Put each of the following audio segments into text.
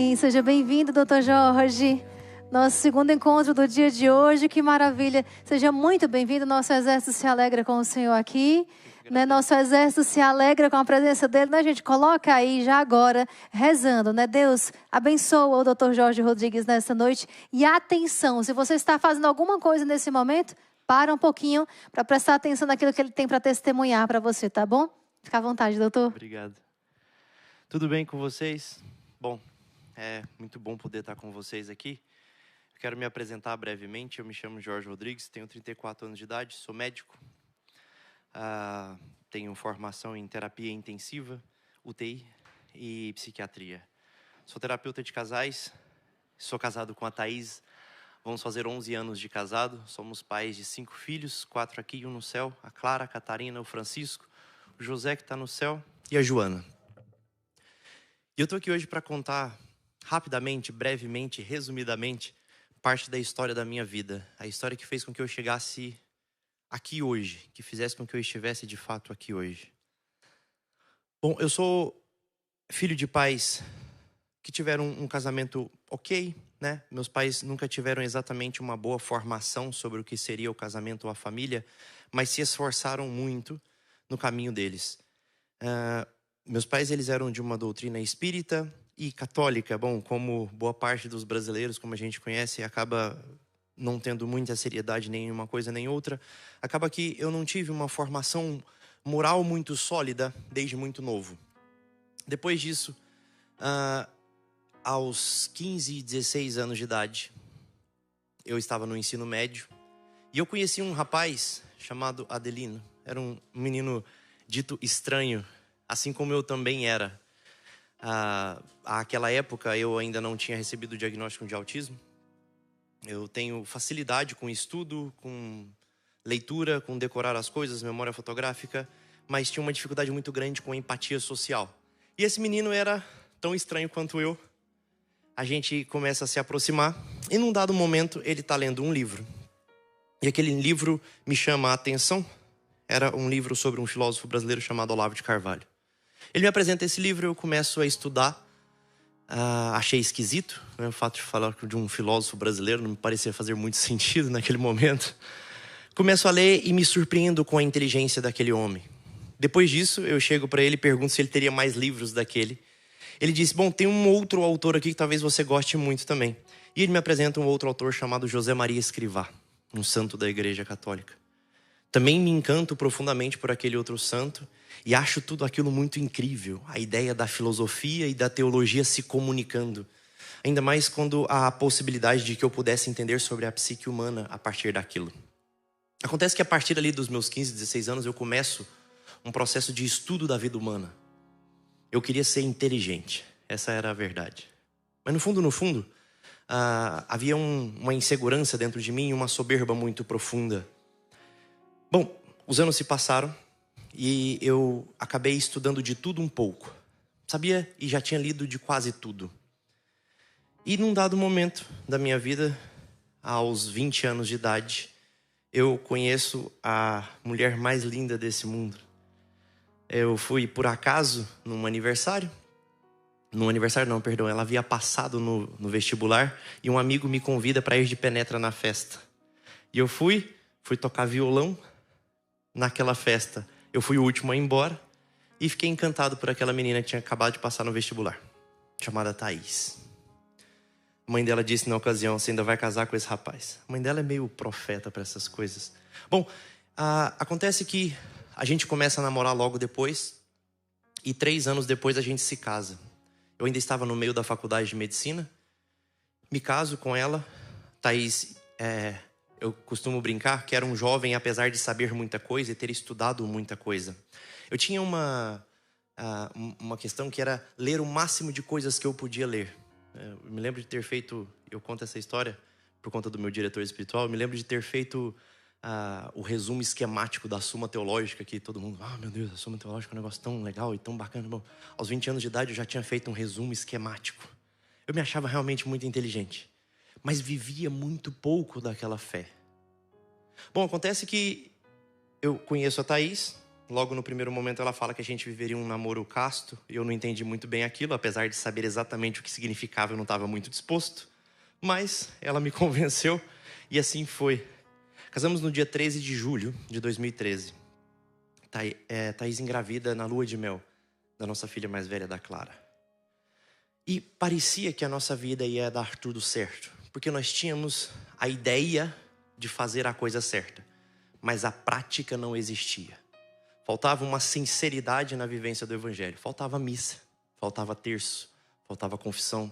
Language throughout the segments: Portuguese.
Amém. Seja bem-vindo, Dr. Jorge. Nosso segundo encontro do dia de hoje. Que maravilha. Seja muito bem-vindo. Nosso exército se alegra com o Senhor aqui. Né? Nosso exército se alegra com a presença dele. Né, gente? Coloca aí já agora, rezando. Né? Deus abençoa o Dr. Jorge Rodrigues nessa noite. E atenção, se você está fazendo alguma coisa nesse momento, para um pouquinho para prestar atenção naquilo que ele tem para testemunhar para você, tá bom? Fica à vontade, doutor. Obrigado. Tudo bem com vocês? Bom, é muito bom poder estar com vocês aqui. Eu quero me apresentar brevemente. Eu me chamo Jorge Rodrigues, tenho 34 anos de idade, sou médico. Tenho formação em terapia intensiva, UTI e psiquiatria. Sou terapeuta de casais, sou casado com a Thaís. Vamos fazer 11 anos de casado. Somos pais de 5 filhos, 4 aqui e 1 no céu. A Clara, a Catarina, o Francisco, o José que está no céu e a Joana. E eu estou aqui hoje para contar rapidamente, brevemente, resumidamente, parte da história da minha vida. A história que fez com que eu chegasse aqui hoje, que fizesse com que eu estivesse de fato aqui hoje. Bom, eu sou filho de pais que tiveram um casamento ok, né? Meus pais nunca tiveram exatamente uma boa formação sobre o que seria o casamento ou a família, mas se esforçaram muito no caminho deles. Meus pais, eles eram de uma doutrina espírita e católica. Bom, como boa parte dos brasileiros, como a gente conhece, acaba não tendo muita seriedade nem em uma coisa nem outra. Acaba que eu não tive uma formação moral muito sólida desde muito novo. Depois disso, aos 15 e 16 anos de idade, eu estava no ensino médio e eu conheci um rapaz chamado Adelino. Era um menino dito estranho, assim como eu também era. Àquela época eu ainda não tinha recebido o diagnóstico de autismo. Eu tenho facilidade com estudo, com leitura, com decorar as coisas, memória fotográfica, mas tinha uma dificuldade muito grande com empatia social. E esse menino era tão estranho quanto eu. A gente começa a se aproximar e num dado momento ele está lendo um livro. E aquele livro me chama a atenção. Era um livro sobre um filósofo brasileiro chamado Olavo de Carvalho. Ele me apresenta esse livro, eu começo a estudar. Achei esquisito, né? O fato de falar de um filósofo brasileiro não me parecia fazer muito sentido naquele momento. Começo a ler e me surpreendo com a inteligência daquele homem. Depois disso, eu chego para ele e pergunto se ele teria mais livros daquele. Ele disse, bom, tem um outro autor aqui que talvez você goste muito também. E ele me apresenta um outro autor chamado José Maria Escrivá, um santo da Igreja Católica. Também me encanto profundamente por aquele outro santo e acho tudo aquilo muito incrível. A ideia da filosofia e da teologia se comunicando. Ainda mais quando há a possibilidade de que eu pudesse entender sobre a psique humana a partir daquilo. Acontece que a partir ali dos meus 15, 16 anos eu começo um processo de estudo da vida humana. Eu queria ser inteligente, essa era a verdade. Mas no fundo, havia uma insegurança dentro de mim, uma soberba muito profunda. Bom, os anos se passaram e eu acabei estudando de tudo um pouco. Sabia e já tinha lido de quase tudo. E num dado momento da minha vida, aos 20 anos de idade, eu conheço a mulher mais linda desse mundo. Eu fui por acaso num aniversário. Ela havia passado no vestibular e um amigo me convida para ir de penetra na festa. E eu fui tocar violão naquela festa. Eu fui o último a ir embora e fiquei encantado por aquela menina que tinha acabado de passar no vestibular, chamada Thaís. A mãe dela disse na ocasião, você ainda vai casar com esse rapaz. A mãe dela é meio profeta para essas coisas. Bom, acontece que a gente começa a namorar logo depois e 3 anos depois a gente se casa. Eu ainda estava no meio da faculdade de medicina, me caso com ela. Thaís, eu costumo brincar que era um jovem apesar de saber muita coisa e ter estudado muita coisa. Eu tinha uma questão que era ler o máximo de coisas que eu podia ler. Eu me lembro de ter feito, eu conto essa história por conta do meu diretor espiritual, eu me lembro de ter feito o resumo esquemático da Suma Teológica, que todo mundo, meu Deus, a Suma Teológica é um negócio tão legal e tão bacana. Bom, aos 20 anos de idade eu já tinha feito um resumo esquemático. Eu me achava realmente muito inteligente, mas vivia muito pouco daquela fé. Bom, acontece que eu conheço a Thaís, Logo no primeiro momento ela fala que a gente viveria um namoro casto. E eu não entendi muito bem aquilo, apesar de saber exatamente o que significava, eu não estava muito disposto. Mas ela me convenceu e assim foi. Casamos no dia 13 de julho de 2013. Thaís engravida na lua de mel da nossa filha mais velha, da Clara. E parecia que a nossa vida ia dar tudo certo, porque nós tínhamos a ideia de fazer a coisa certa, mas a prática não existia. Faltava uma sinceridade na vivência do evangelho. Faltava missa, faltava terço, faltava confissão,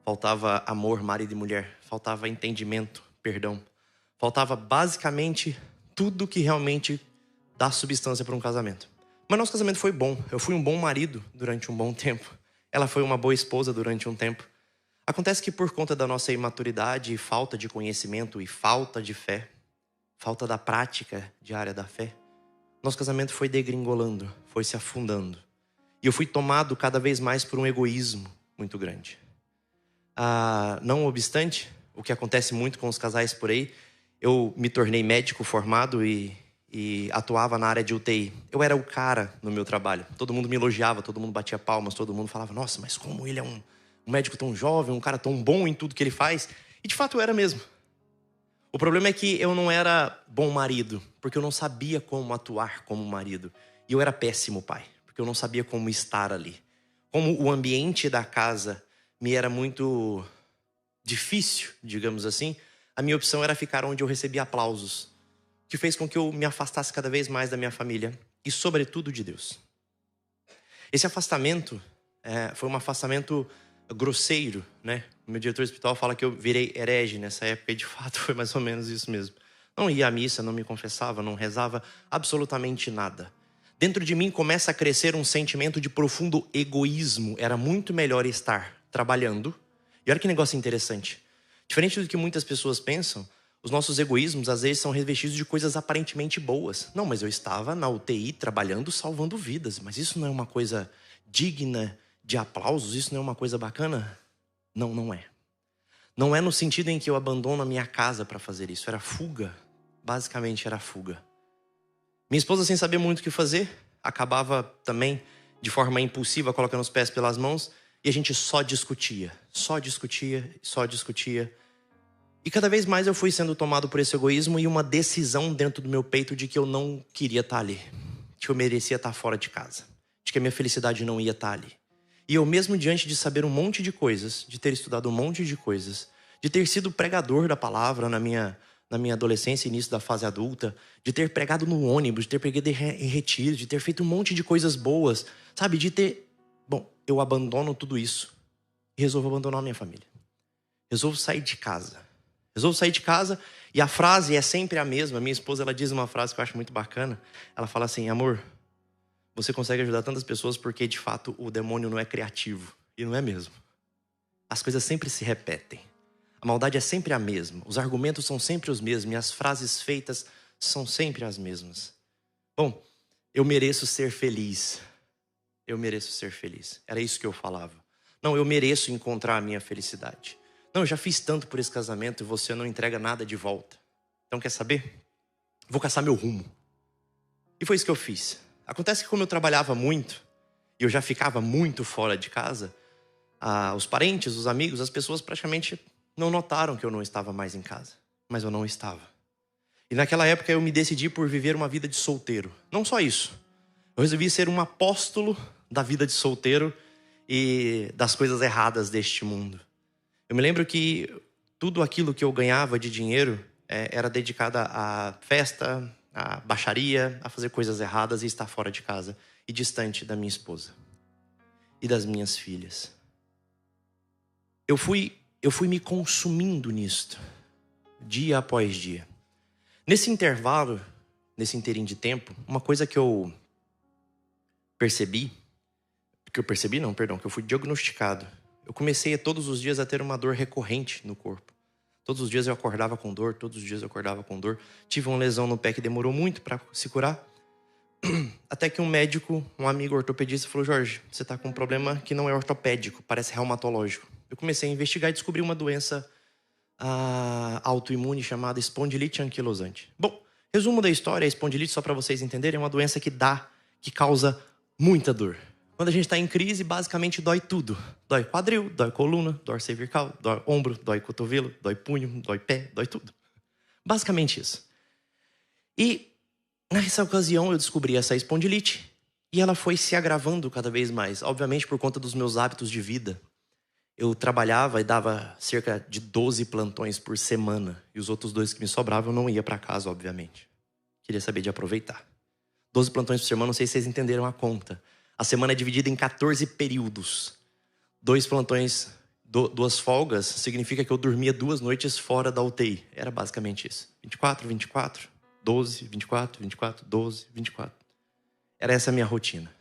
faltava amor, marido e mulher, faltava entendimento, perdão. Faltava basicamente tudo que realmente dá substância para um casamento. Mas nosso casamento foi bom. Eu fui um bom marido durante um bom tempo. Ela foi uma boa esposa durante um tempo. Acontece que por conta da nossa imaturidade, falta de conhecimento e falta de fé, falta da prática diária da fé, nosso casamento foi degringolando, foi se afundando. E eu fui tomado cada vez mais por um egoísmo muito grande. Não obstante, o que acontece muito com os casais por aí, eu me tornei médico formado e atuava na área de UTI. Eu era o cara no meu trabalho. Todo mundo me elogiava, todo mundo batia palmas, todo mundo falava, nossa, mas como ele é um médico tão jovem, um cara tão bom em tudo que ele faz. E de fato eu era mesmo. O problema é que eu não era bom marido, porque eu não sabia como atuar como marido. E eu era péssimo pai, porque eu não sabia como estar ali. Como o ambiente da casa me era muito difícil, digamos assim, a minha opção era ficar onde eu recebia aplausos, o que fez com que eu me afastasse cada vez mais da minha família e, sobretudo, de Deus. Esse afastamento foi um afastamento grosseiro, né? O meu diretor espiritual fala que eu virei herege nessa época e de fato foi mais ou menos isso mesmo. Não ia à missa, não me confessava, não rezava absolutamente nada. Dentro de mim começa a crescer um sentimento de profundo egoísmo. Era muito melhor estar trabalhando. E olha que negócio interessante. Diferente do que muitas pessoas pensam, os nossos egoísmos às vezes são revestidos de coisas aparentemente boas. Não, mas eu estava na UTI trabalhando, salvando vidas. Mas isso não é uma coisa digna de aplausos? Isso não é uma coisa bacana? Não, não é. Não é no sentido em que eu abandono a minha casa para fazer isso. Era fuga. Basicamente era fuga. Minha esposa, sem saber muito o que fazer, acabava também de forma impulsiva colocando os pés pelas mãos e a gente só discutia. Só discutia, só discutia. E cada vez mais eu fui sendo tomado por esse egoísmo e uma decisão dentro do meu peito de que eu não queria estar ali. De que eu merecia estar fora de casa. De que a minha felicidade não ia estar ali. E eu mesmo, diante de saber um monte de coisas, de ter estudado um monte de coisas, de ter sido pregador da palavra na minha adolescência e início da fase adulta, de ter pregado no ônibus, de ter pregado em retiro, de ter feito um monte de coisas boas, sabe? De ter... Bom, eu abandono tudo isso e resolvo abandonar a minha família. Resolvo sair de casa. Resolvo sair de casa e a frase é sempre a mesma. Minha esposa, ela diz uma frase que eu acho muito bacana. Ela fala assim, amor, você consegue ajudar tantas pessoas porque, de fato, o demônio não é criativo. E não é mesmo. As coisas sempre se repetem. A maldade é sempre a mesma. Os argumentos são sempre os mesmos. E as frases feitas são sempre as mesmas. Bom, eu mereço ser feliz. Eu mereço ser feliz. Era isso que eu falava. Não, eu mereço encontrar a minha felicidade. Não, eu já fiz tanto por esse casamento e você não entrega nada de volta. Então, quer saber? Vou caçar meu rumo. E foi isso que eu fiz. Acontece que como eu trabalhava muito e eu já ficava muito fora de casa, os parentes, os amigos, as pessoas praticamente não notaram que eu não estava mais em casa. Mas eu não estava. E naquela época eu me decidi por viver uma vida de solteiro. Não só isso. Eu resolvi ser um apóstolo da vida de solteiro e das coisas erradas deste mundo. Eu me lembro que tudo aquilo que eu ganhava de dinheiro era dedicado à festa, à baixaria, a fazer coisas erradas e estar fora de casa e distante da minha esposa e das minhas filhas. Eu fui me consumindo nisto, dia após dia. Nesse intervalo, nesse inteirinho de tempo, uma coisa que eu fui diagnosticado. Eu comecei todos os dias a ter uma dor recorrente no corpo. Todos os dias eu acordava com dor, Tive uma lesão no pé que demorou muito para se curar. Até que um médico, um amigo ortopedista, falou, Jorge, você está com um problema que não é ortopédico, parece reumatológico. Eu comecei a investigar e descobri uma doença autoimune chamada espondilite anquilosante. Bom, Resumo da história, a espondilite, só para vocês entenderem, é uma doença que causa muita dor. Quando a gente está em crise, basicamente dói tudo. Dói quadril, dói coluna, dói cervical, dói ombro, dói cotovelo, dói punho, dói pé, dói tudo. Basicamente isso. E nessa ocasião eu descobri essa espondilite e ela foi se agravando cada vez mais. Obviamente por conta dos meus hábitos de vida. Eu trabalhava e dava cerca de 12 plantões por semana. E os outros 2 que me sobravam eu não ia para casa, obviamente. Queria saber de aproveitar. 12 plantões por semana, não sei se vocês entenderam a conta. A semana é dividida em 14 períodos. 2 plantões, 2 folgas, significa que eu dormia 2 noites fora da UTI. Era basicamente isso. 24, 24, 12, 24, 24, 12, 24. Era essa a minha rotina.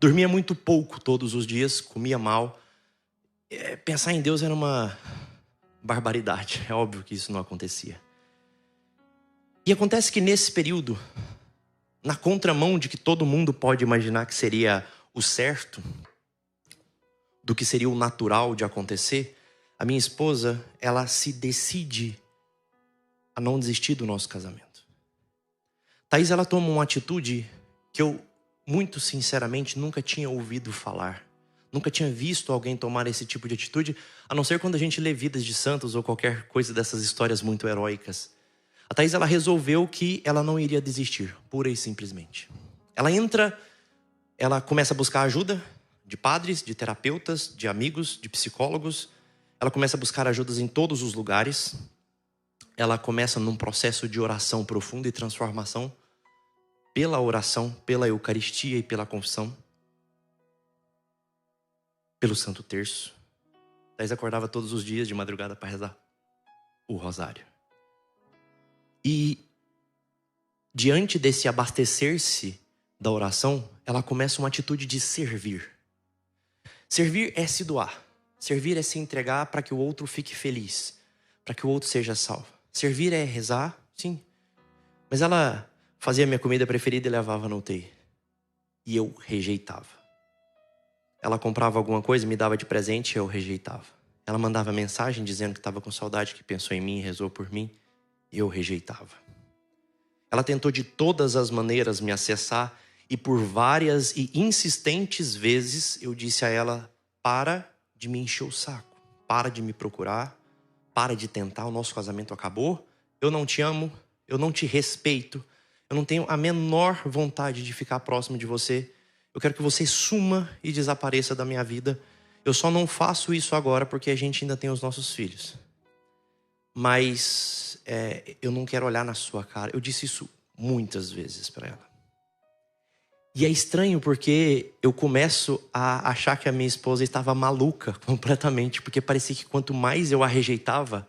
Dormia muito pouco todos os dias, comia mal. Pensar em Deus era uma barbaridade. É óbvio que isso não acontecia. E acontece que nesse período, na contramão de que todo mundo pode imaginar que seria o certo, do que seria o natural de acontecer, a minha esposa, ela se decide a não desistir do nosso casamento. Thaís, ela toma uma atitude que eu, muito sinceramente, nunca tinha ouvido falar. Nunca tinha visto alguém tomar esse tipo de atitude, a não ser quando a gente lê Vidas de Santos ou qualquer coisa dessas histórias muito heróicas. A Thaís, ela resolveu que ela não iria desistir, pura e simplesmente. Ela começa a buscar ajuda de padres, de terapeutas, de amigos, de psicólogos. Ela começa a buscar ajudas em todos os lugares. Ela começa num processo de oração profunda e transformação pela oração, pela Eucaristia e pela confissão. Pelo Santo Terço. Thaís acordava todos os dias de madrugada para rezar o rosário. E diante desse abastecer-se da oração, ela começa uma atitude de servir. Servir é se doar. Servir é se entregar para que o outro fique feliz, para que o outro seja salvo. Servir é rezar, sim. Mas ela fazia a minha comida preferida e levava na UTI. E eu rejeitava. Ela comprava alguma coisa e me dava de presente e eu rejeitava. Ela mandava mensagem dizendo que estava com saudade, que pensou em mim, rezou por mim. E eu rejeitava. Ela tentou de todas as maneiras me acessar e por várias e insistentes vezes eu disse a ela: para de me encher o saco, para de me procurar, para de tentar, o nosso casamento acabou, eu não te amo, eu não te respeito, eu não tenho a menor vontade de ficar próximo de você, eu quero que você suma e desapareça da minha vida, eu só não faço isso agora porque a gente ainda tem os nossos filhos. Mas eu não quero olhar na sua cara. Eu disse isso muitas vezes para ela. E é estranho porque eu começo a achar que a minha esposa estava maluca completamente. Porque parecia que quanto mais eu a rejeitava,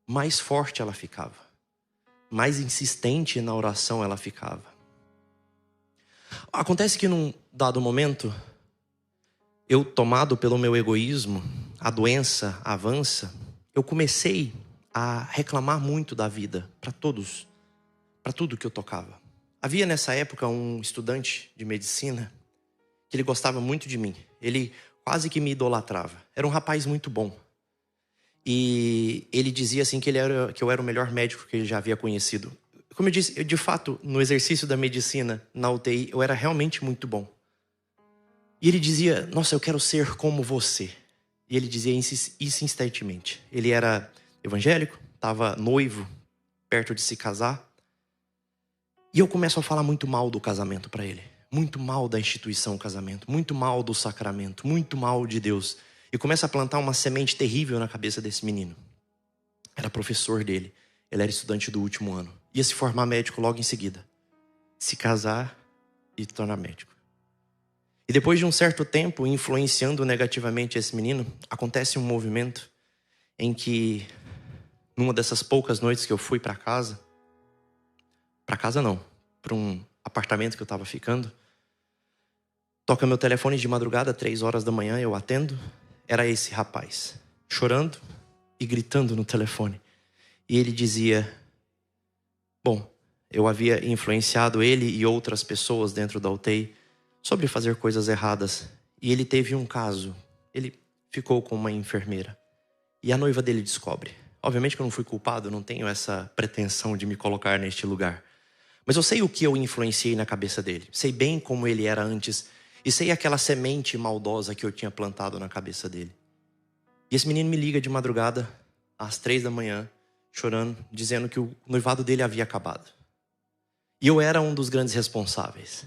mais forte ela ficava. Mais insistente na oração ela ficava. Acontece que num dado momento, eu tomado pelo meu egoísmo, a doença avança, eu comecei a reclamar muito da vida para todos, para tudo que eu tocava. Havia nessa época um estudante de medicina que ele gostava muito de mim. Ele quase que me idolatrava. Era um rapaz muito bom. E ele dizia assim que eu era o melhor médico que ele já havia conhecido. Como eu disse, de fato, no exercício da medicina, na UTI, eu era realmente muito bom. E ele dizia: nossa, eu quero ser como você. E ele dizia isso insistentemente. Ele era evangélico, estava noivo, perto de se casar. E eu começo a falar muito mal do casamento para ele. Muito mal da instituição casamento. Muito mal do sacramento. Muito mal de Deus. E começo a plantar uma semente terrível na cabeça desse menino. Era professor dele. Ele era estudante do último ano. Ia se formar médico logo em seguida. Se casar e se tornar médico. E depois de um certo tempo, influenciando negativamente esse menino, acontece um movimento em que, numa dessas poucas noites que eu fui para casa não, para um apartamento que eu estava ficando, toca meu telefone de madrugada, 3 horas da manhã, eu atendo, era esse rapaz, chorando e gritando no telefone. E ele dizia, bom, eu havia influenciado ele e outras pessoas dentro da UTI sobre fazer coisas erradas. E ele teve um caso, ele ficou com uma enfermeira. E a noiva dele descobre. Obviamente que eu não fui culpado, eu não tenho essa pretensão de me colocar neste lugar. Mas eu sei o que eu influenciei na cabeça dele. Sei bem como ele era antes. E sei aquela semente maldosa que eu tinha plantado na cabeça dele. E esse menino me liga de madrugada, às 3 da manhã, chorando, dizendo que o noivado dele havia acabado. E eu era um dos grandes responsáveis.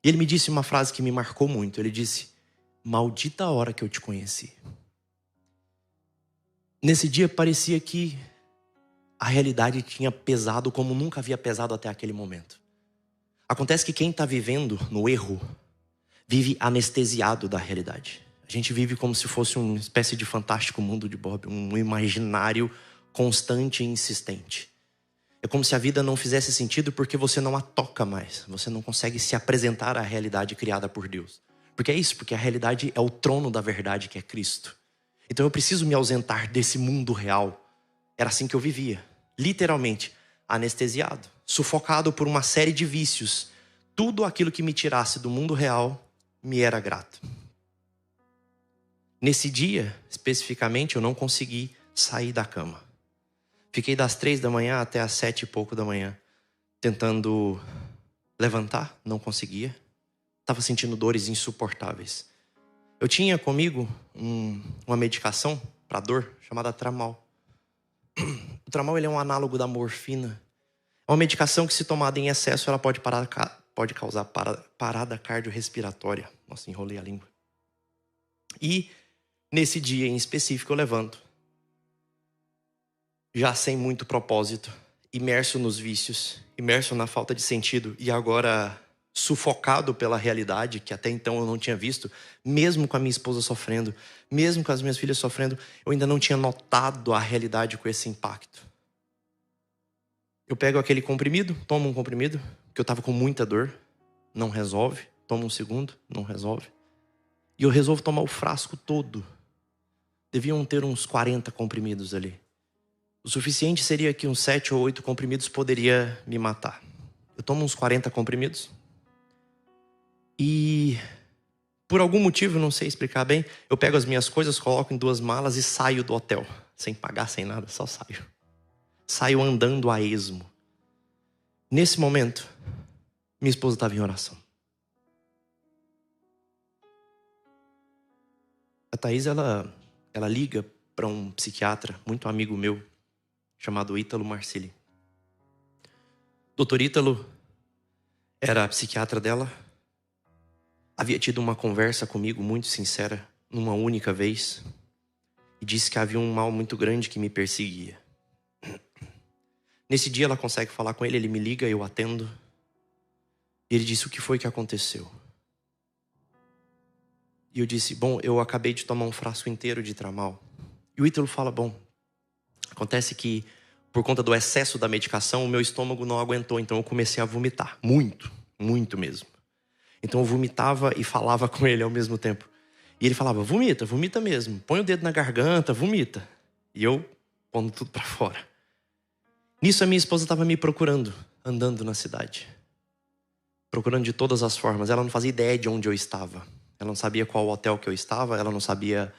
E ele me disse uma frase que me marcou muito. Ele disse: maldita a hora que eu te conheci. Nesse dia parecia que a realidade tinha pesado como nunca havia pesado até aquele momento. Acontece que quem está vivendo no erro vive anestesiado da realidade. A gente vive como se fosse uma espécie de fantástico mundo de Bob, um imaginário constante e insistente. É como se a vida não fizesse sentido porque você não a toca mais. Você não consegue se apresentar à realidade criada por Deus. Porque é isso, porque a realidade é o trono da verdade que é Cristo. Então eu preciso me ausentar desse mundo real. Era assim que eu vivia. Literalmente, anestesiado, sufocado por uma série de vícios. Tudo aquilo que me tirasse do mundo real me era grato. Nesse dia, especificamente, eu não consegui sair da cama. Fiquei das 3 da manhã até as 7 e pouco da manhã, tentando levantar, não conseguia. Estava sentindo dores insuportáveis. Eu tinha comigo uma medicação para dor chamada Tramal. O Tramal ele é um análogo da morfina. É uma medicação que, se tomada em excesso, ela pode causar parada cardiorrespiratória. Nossa, enrolei a língua. E nesse dia em específico eu levanto, já sem muito propósito, imerso nos vícios, imerso na falta de sentido e agora sufocado pela realidade que até então eu não tinha visto, mesmo com a minha esposa sofrendo, mesmo com as minhas filhas sofrendo, eu ainda não tinha notado a realidade com esse impacto. Eu pego aquele comprimido, tomo um comprimido, que eu estava com muita dor, não resolve, tomo um segundo, não resolve. E eu resolvo tomar o frasco todo. Deviam ter uns 40 comprimidos ali. O suficiente seria que uns 7 ou 8 comprimidos poderia me matar. Eu tomo uns 40 comprimidos. E por algum motivo, não sei explicar bem, eu pego as minhas coisas, coloco em 2 malas e saio do hotel. Sem pagar, sem nada, só saio. Saio andando a esmo. Nesse momento, minha esposa estava em oração. A Thaís, ela liga para um psiquiatra, muito amigo meu, chamado Ítalo Marcilli. Doutor Ítalo era a psiquiatra dela. Havia tido uma conversa comigo muito sincera, numa única vez, e disse que havia um mal muito grande que me perseguia. Nesse dia ela consegue falar com ele, ele me liga, eu atendo. E ele disse: o que foi que aconteceu? E eu disse: bom, eu acabei de tomar um frasco inteiro de Tramal. E o Ítalo fala: bom, acontece que por conta do excesso da medicação, o meu estômago não aguentou, então eu comecei a vomitar. Muito, muito mesmo. Então eu vomitava e falava com ele ao mesmo tempo. E ele falava: vomita, vomita mesmo. Põe o dedo na garganta, vomita. E eu pondo tudo para fora. Nisso a minha esposa estava me procurando, andando na cidade. Procurando de todas as formas. Ela não fazia ideia de onde eu estava. Ela não sabia qual hotel que eu estava. Ela não sabia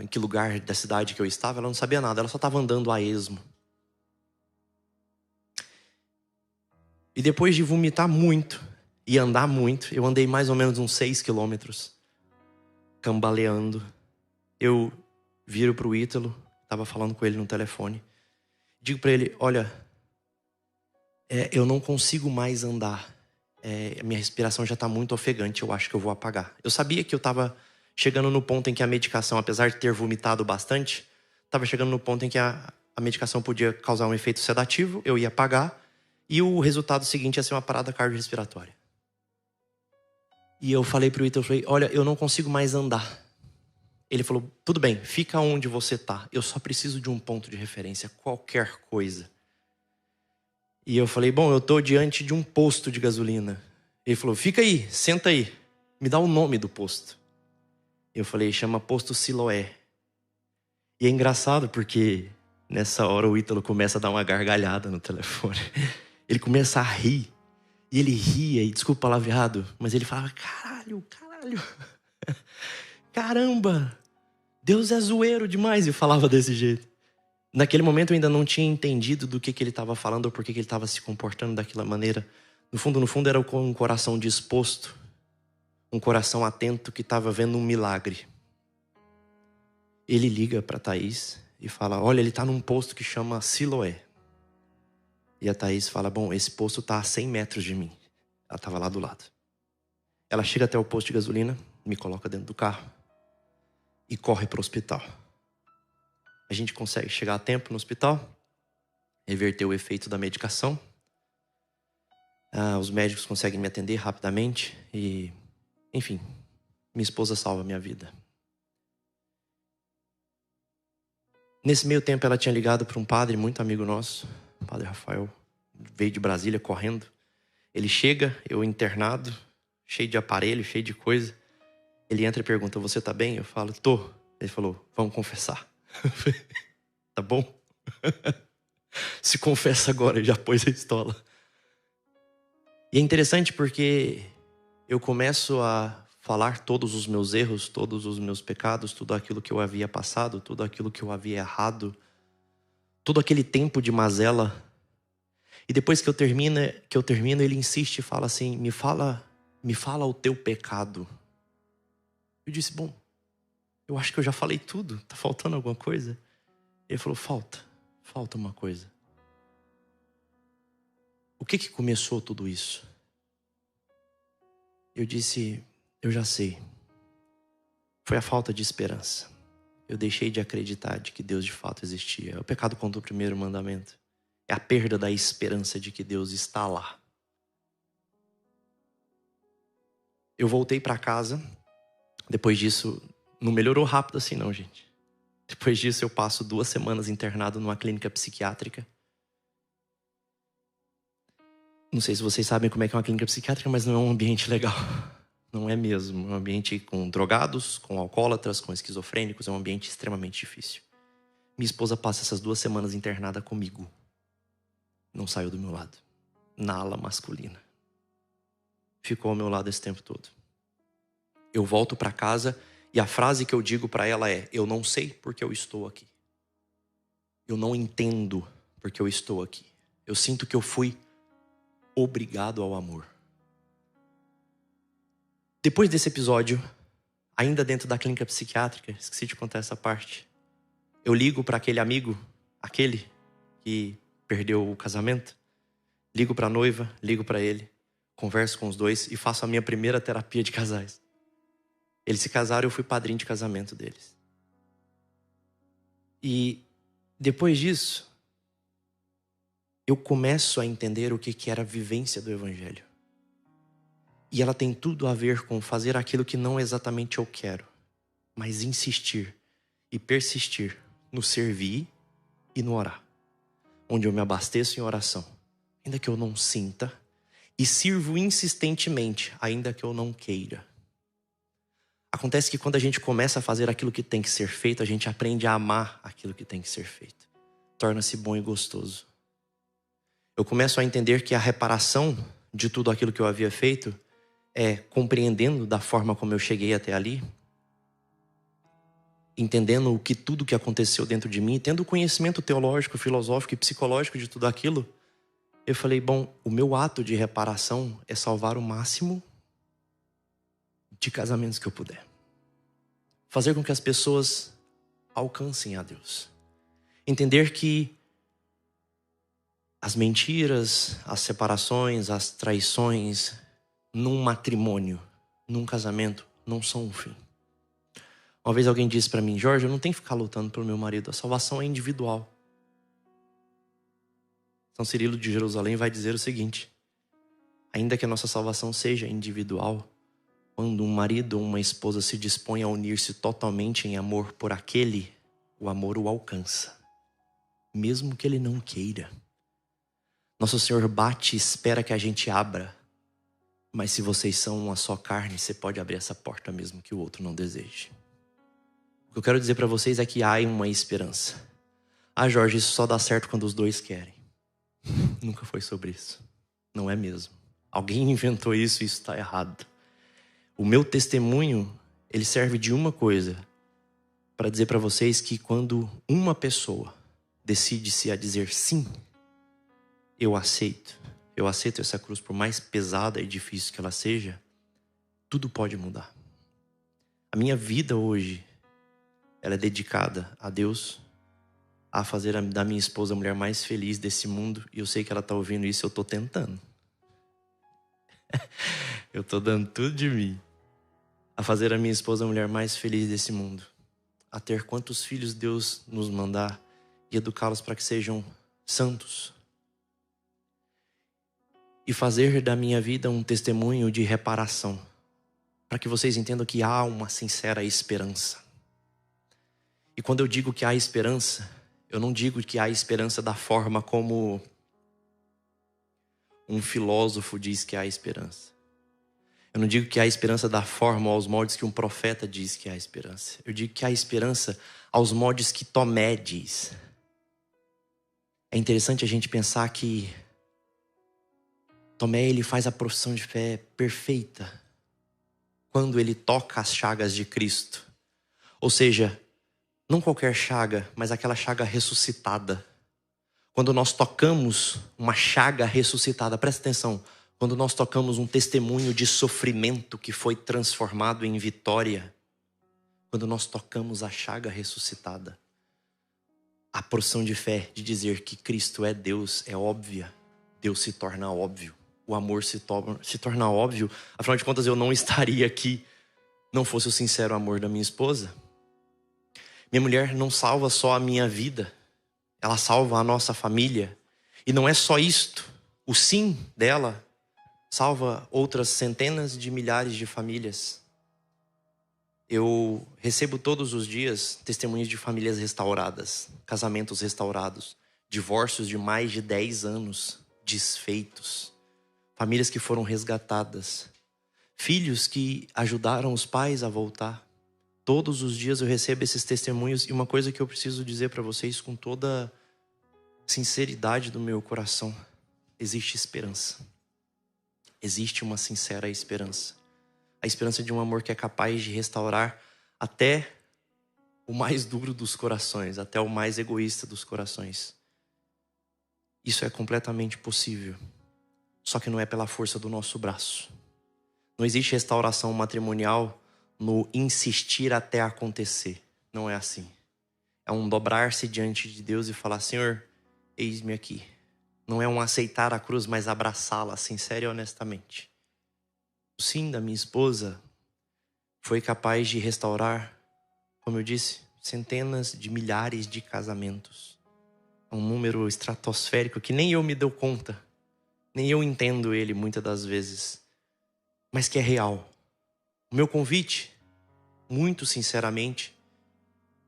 em que lugar da cidade que eu estava. Ela não sabia nada. Ela só estava andando a esmo. E depois de vomitar muito e andar muito, eu andei mais ou menos uns 6 quilômetros, cambaleando. Eu viro para o Ítalo, estava falando com ele no telefone. Digo para ele: olha, eu não consigo mais andar. A minha respiração já está muito ofegante, eu acho que eu vou apagar. Eu sabia que eu estava chegando no ponto em que a medicação, apesar de ter vomitado bastante, estava chegando no ponto em que a medicação podia causar um efeito sedativo, eu ia apagar, e o resultado seguinte ia ser uma parada cardiorrespiratória. E eu falei para o Ítalo, olha, eu não consigo mais andar. Ele falou: tudo bem, fica onde você está. Eu só preciso de um ponto de referência, qualquer coisa. E eu falei: bom, eu estou diante de um posto de gasolina. Ele falou: fica aí, senta aí. Me dá o nome do posto. Eu falei: chama Posto Siloé. E é engraçado porque nessa hora o Ítalo começa a dar uma gargalhada no telefone. Ele começa a rir. E ele ria, e desculpa o palavreado, mas ele falava: caralho, caramba, Deus é zoeiro demais. E falava desse jeito. Naquele momento eu ainda não tinha entendido do que ele estava falando ou por que ele estava se comportando daquela maneira. No fundo era com um coração disposto, um coração atento que estava vendo um milagre. Ele liga para Thaís e fala, olha, ele está num posto que chama Siloé. E a Thaís fala, bom, esse posto está a 100 metros de mim. Ela estava lá do lado. Ela chega até o posto de gasolina, me coloca dentro do carro e corre para o hospital. A gente consegue chegar a tempo no hospital, reverter o efeito da medicação. Os médicos conseguem me atender rapidamente e, enfim, minha esposa salva a minha vida. Nesse meio tempo ela tinha ligado para um padre muito amigo nosso, o padre Rafael, veio de Brasília correndo. Ele chega, eu internado, cheio de aparelho, cheio de coisa. Ele entra e pergunta, você tá bem? Eu falo, tô. Ele falou, vamos confessar. Tá bom? Se confessa agora, já pôs a estola. E é interessante porque eu começo a falar todos os meus erros, todos os meus pecados, tudo aquilo que eu havia passado, tudo aquilo que eu havia errado, todo aquele tempo de mazela. E depois que eu termino, ele insiste e fala assim, me fala o teu pecado. Eu disse, bom, eu acho que eu já falei tudo, tá faltando alguma coisa? Ele falou, falta uma coisa. O que começou tudo isso? Eu disse, eu já sei. Foi a falta de esperança. Eu deixei de acreditar de que Deus de fato existia. É o pecado contra o primeiro mandamento. É a perda da esperança de que Deus está lá. Eu voltei para casa. Depois disso, não melhorou rápido assim não, gente. Depois disso eu passo 2 semanas internado numa clínica psiquiátrica. Não sei se vocês sabem como é que é uma clínica psiquiátrica, mas não é um ambiente legal. Não é mesmo. É um ambiente com drogados, com alcoólatras, com esquizofrênicos. É um ambiente extremamente difícil. Minha esposa passa essas 2 semanas internada comigo. Não saiu do meu lado. Na ala masculina. Ficou ao meu lado esse tempo todo. Eu volto para casa e a frase que eu digo para ela é, eu não sei porque eu estou aqui. Eu não entendo porque eu estou aqui. Eu sinto que eu fui obrigado ao amor. Depois desse episódio, ainda dentro da clínica psiquiátrica, esqueci de contar essa parte, eu ligo para aquele amigo, aquele que perdeu o casamento, ligo para a noiva, ligo para ele, converso com os dois e faço a minha primeira terapia de casais. Eles se casaram, eu fui padrinho de casamento deles. E depois disso, eu começo a entender o que era a vivência do Evangelho. E ela tem tudo a ver com fazer aquilo que não exatamente eu quero, mas insistir e persistir no servir e no orar. Onde eu me abasteço em oração, ainda que eu não sinta, e sirvo insistentemente, ainda que eu não queira. Acontece que quando a gente começa a fazer aquilo que tem que ser feito, a gente aprende a amar aquilo que tem que ser feito. Torna-se bom e gostoso. Eu começo a entender que a reparação de tudo aquilo que eu havia feito é compreendendo da forma como eu cheguei até ali, entendendo tudo que aconteceu dentro de mim, tendo o conhecimento teológico, filosófico e psicológico de tudo aquilo, eu falei, bom, o meu ato de reparação é salvar o máximo de casamentos que eu puder. Fazer com que as pessoas alcancem a Deus. Entender que as mentiras, as separações, as traições, num matrimônio, num casamento, não são o fim. Uma vez alguém disse para mim, Jorge, eu não tenho que ficar lutando pelo meu marido, a salvação é individual. São Cirilo de Jerusalém vai dizer o seguinte, ainda que a nossa salvação seja individual, quando um marido ou uma esposa se dispõe a unir-se totalmente em amor por aquele, o amor o alcança, mesmo que ele não queira. Nosso Senhor bate e espera que a gente abra, mas se vocês são uma só carne, você pode abrir essa porta mesmo que o outro não deseje. O que eu quero dizer para vocês é que há uma esperança. Ah, Jorge, isso só dá certo quando os dois querem. Nunca foi sobre isso. Não é mesmo. Alguém inventou isso e isso está errado. O meu testemunho, ele serve de uma coisa, para dizer para vocês que quando uma pessoa decide-se a dizer sim, eu aceito essa cruz, por mais pesada e difícil que ela seja, tudo pode mudar. A minha vida hoje, ela é dedicada a Deus, a fazer da minha esposa a mulher mais feliz desse mundo. E eu sei que ela está ouvindo isso, eu estou tentando. Eu estou dando tudo de mim. A fazer a minha esposa a mulher mais feliz desse mundo. A ter quantos filhos Deus nos mandar e educá-los para que sejam santos. E fazer da minha vida um testemunho de reparação. Para que vocês entendam que há uma sincera esperança. E quando eu digo que há esperança, eu não digo que há esperança da forma como um filósofo diz que há esperança. Eu não digo que há esperança da forma ou aos moldes que um profeta diz que há esperança. Eu digo que há esperança aos moldes que Tomé diz. É interessante a gente pensar que Tomé, ele faz a profissão de fé perfeita quando ele toca as chagas de Cristo. Ou seja, não qualquer chaga, mas aquela chaga ressuscitada. Quando nós tocamos uma chaga ressuscitada, presta atenção, quando nós tocamos um testemunho de sofrimento que foi transformado em vitória, quando nós tocamos a chaga ressuscitada, a porção de fé de dizer que Cristo é Deus é óbvia. Deus se torna óbvio. O amor se torna óbvio. Afinal de contas, eu não estaria aqui não fosse o sincero amor da minha esposa. Minha mulher não salva só a minha vida, ela salva a nossa família. E não é só isto. O sim dela salva outras centenas de milhares de famílias. Eu recebo todos os dias testemunhos de famílias restauradas, casamentos restaurados, divórcios de mais de 10 anos desfeitos, famílias que foram resgatadas, filhos que ajudaram os pais a voltar. Todos os dias eu recebo esses testemunhos e uma coisa que eu preciso dizer para vocês com toda sinceridade do meu coração: existe esperança. Existe uma sincera esperança. A esperança de um amor que é capaz de restaurar até o mais duro dos corações, até o mais egoísta dos corações. Isso é completamente possível. Só que não é pela força do nosso braço. Não existe restauração matrimonial no insistir até acontecer. Não é assim. É um dobrar-se diante de Deus e falar: Senhor, eis-me aqui. Não é um aceitar a cruz, mas abraçá-la, sincero e honestamente. O sim da minha esposa foi capaz de restaurar, como eu disse, centenas de milhares de casamentos. É um número estratosférico que nem eu me dou conta. Nem eu entendo ele muitas das vezes. Mas que é real. O meu convite, muito sinceramente,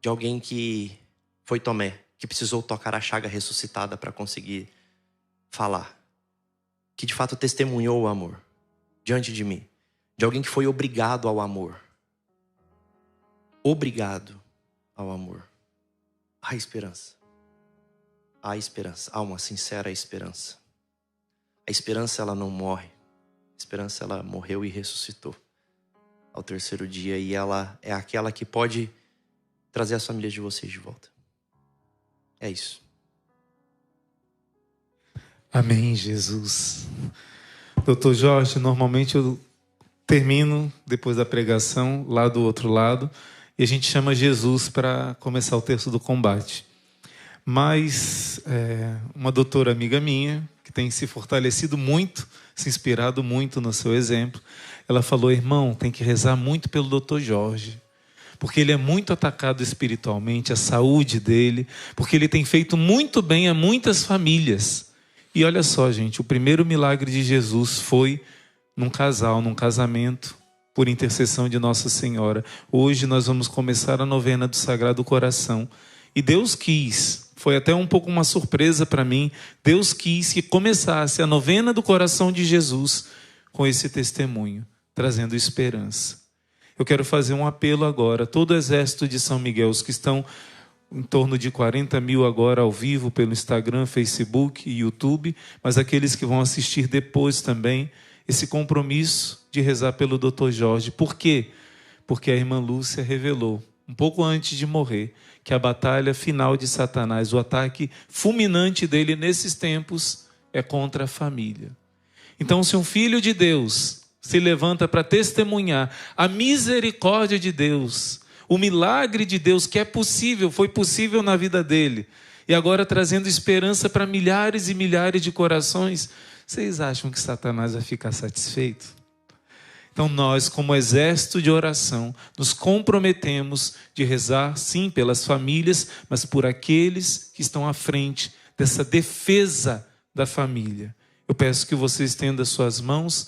de alguém que foi Tomé, que precisou tocar a chaga ressuscitada para conseguir falar, que de fato testemunhou o amor diante de mim, de alguém que foi obrigado ao amor. Obrigado ao amor. Há esperança. Há esperança. Há uma sincera esperança. A esperança, ela não morre. A esperança, ela morreu e ressuscitou ao terceiro dia. E ela é aquela que pode trazer as famílias de vocês de volta. É isso. Amém, Jesus. Doutor Jorge, normalmente eu termino depois da pregação lá do outro lado e a gente chama Jesus para começar o texto do combate. Mas uma doutora amiga minha, que tem se fortalecido muito, se inspirado muito no seu exemplo, ela falou: irmão, tem que rezar muito pelo doutor Jorge, porque ele é muito atacado espiritualmente, a saúde dele, porque ele tem feito muito bem a muitas famílias. E olha só, gente, o primeiro milagre de Jesus foi num casal, num casamento, por intercessão de Nossa Senhora. Hoje nós vamos começar a novena do Sagrado Coração. E Deus quis, foi até um pouco uma surpresa para mim, Deus quis que começasse a novena do coração de Jesus com esse testemunho, trazendo esperança. Eu quero fazer um apelo agora, todo o exército de São Miguel, os que estão em torno de 40 mil agora ao vivo pelo Instagram, Facebook e YouTube, mas aqueles que vão assistir depois também, esse compromisso de rezar pelo Dr. Jorge. Por quê? Porque a irmã Lúcia revelou um pouco antes de morrer, que a batalha final de Satanás, o ataque fulminante dele nesses tempos, é contra a família. Então, se um filho de Deus se levanta para testemunhar a misericórdia de Deus, o milagre de Deus que é possível, foi possível na vida dele, e agora trazendo esperança para milhares e milhares de corações, vocês acham que Satanás vai ficar satisfeito? Então nós, como exército de oração, nos comprometemos de rezar, sim, pelas famílias, mas por aqueles que estão à frente dessa defesa da família. Eu peço que você estenda suas mãos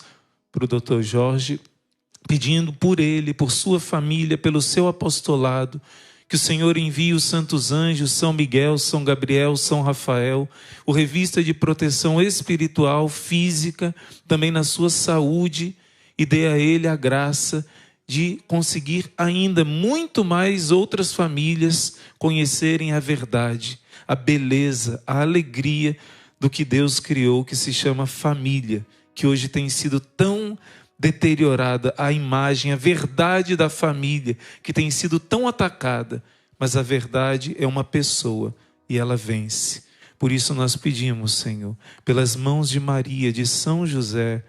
para o Dr. Jorge, pedindo por ele, por sua família, pelo seu apostolado, que o Senhor envie os santos anjos, São Miguel, São Gabriel, São Rafael, o revista de proteção espiritual, física, também na sua saúde, e dê a ele a graça de conseguir ainda muito mais outras famílias conhecerem a verdade, a beleza, a alegria do que Deus criou, que se chama família, que hoje tem sido tão deteriorada a imagem, a verdade da família, que tem sido tão atacada, mas a verdade é uma pessoa e ela vence. Por isso nós pedimos, Senhor, pelas mãos de Maria, de São José,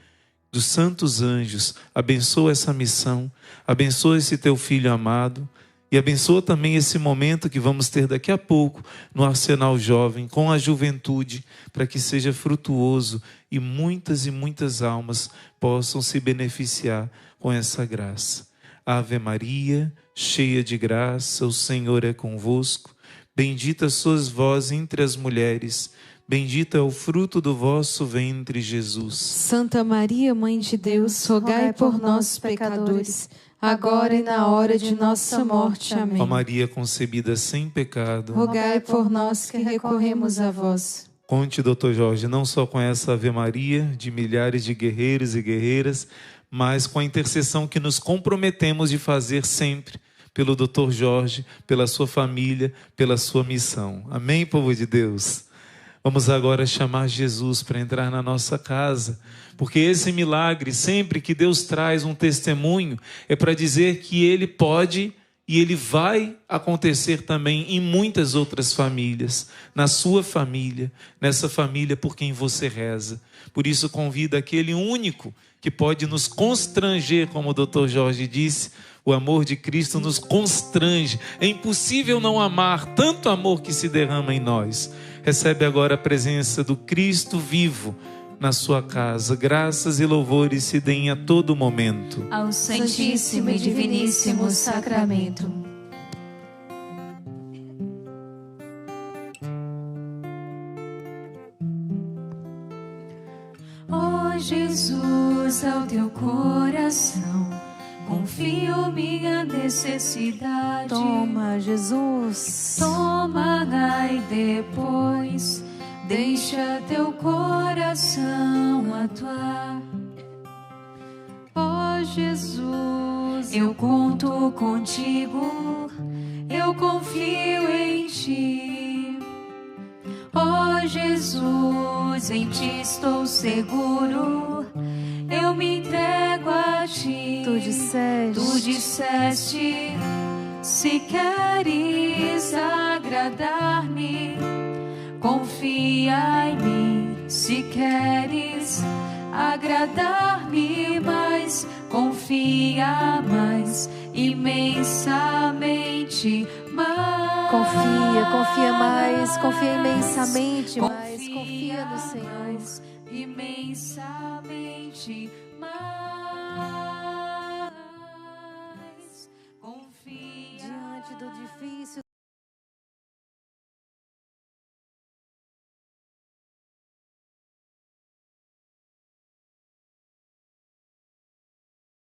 dos santos anjos, abençoa essa missão, abençoa esse teu filho amado e abençoa também esse momento que vamos ter daqui a pouco no Arsenal Jovem, com a juventude, para que seja frutuoso e muitas almas possam se beneficiar com essa graça. Ave Maria, cheia de graça, o Senhor é convosco, bendita sois vós entre as mulheres, bendito é o fruto do vosso ventre, Jesus. Santa Maria, Mãe de Deus, rogai por nós, pecadores, agora e na hora de nossa morte. Amém. Ó Maria concebida sem pecado, rogai por nós que recorremos a vós. Conte, Dr. Jorge, não só com essa Ave Maria de milhares de guerreiros e guerreiras, mas com a intercessão que nos comprometemos de fazer sempre pelo Dr. Jorge, pela sua família, pela sua missão. Amém, povo de Deus? Vamos agora chamar Jesus para entrar na nossa casa, porque esse milagre, sempre que Deus traz um testemunho, é para dizer que Ele pode e Ele vai acontecer também em muitas outras famílias, na sua família, nessa família por quem você reza. Por isso convida aquele único que pode nos constranger, como o Dr. Jorge disse, o amor de Cristo nos constrange. É impossível não amar tanto amor que se derrama em nós. Recebe agora a presença do Cristo vivo na sua casa. Graças e louvores se deem a todo momento ao Santíssimo e Diviníssimo Sacramento. Ó Jesus, ao teu coração confio minha necessidade. Toma, Jesus. Toma, e depois deixa teu coração atuar. Ó Jesus, eu conto contigo, eu confio em ti. Ó Jesus, em ti estou seguro, eu me entrego a ti. Tu disseste, se queres agradar-me, confia em mim. Se queres agradar-me mais, confia mais, imensamente mais. Confia mais, confia imensamente mais, confia no Senhor. Imensamente mais.